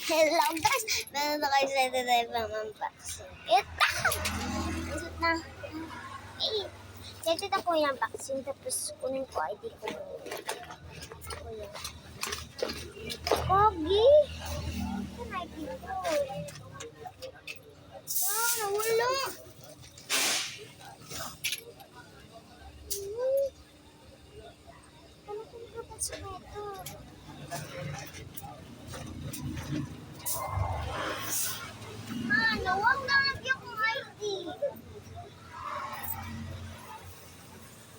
Hello guys! Meron na kayo sa tayo ng vaccine. Ito! Isot na. Ito na po yung vaccine. Tapos kunin ko ID ko. Kuya. Pogi! Ito na ID ko. Yan, nawala! Ano kung kapasok na ito? Huwag na lagyan kong ID.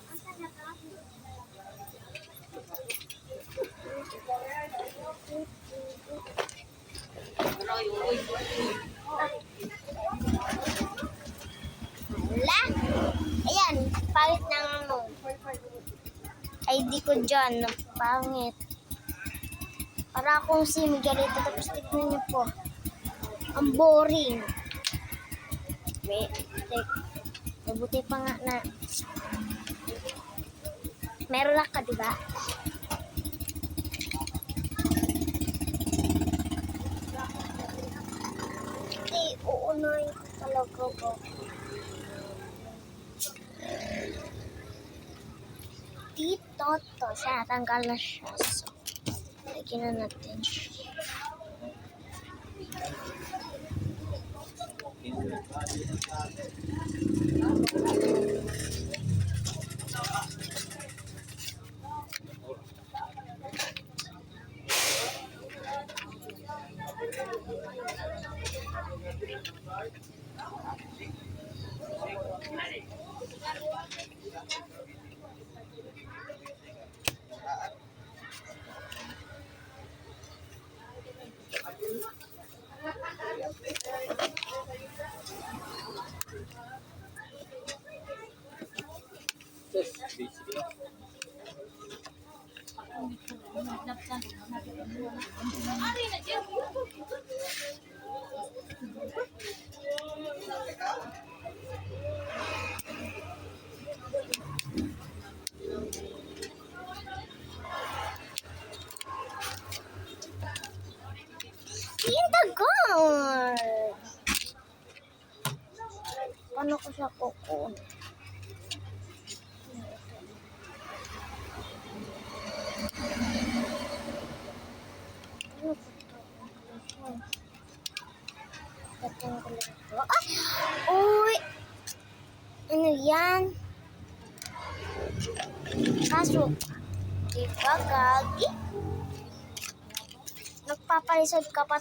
Asan na ka? Wala. Ayan, pangit ng ID ko dyan. Pangit. Para akong si Miguelito. Tapos tignan niyo po. Ang boring. Mabuti pa nga na meron na ka, diba? Uunahin ko talaga ba? Dito to. Siya, tanggal na siya. So, lagyan na natin siya. In the guard! Paano ko siya kukunin? Ay! Uy! Ano yan? Kaso, di ba gagi? Nagpapalisod ka pa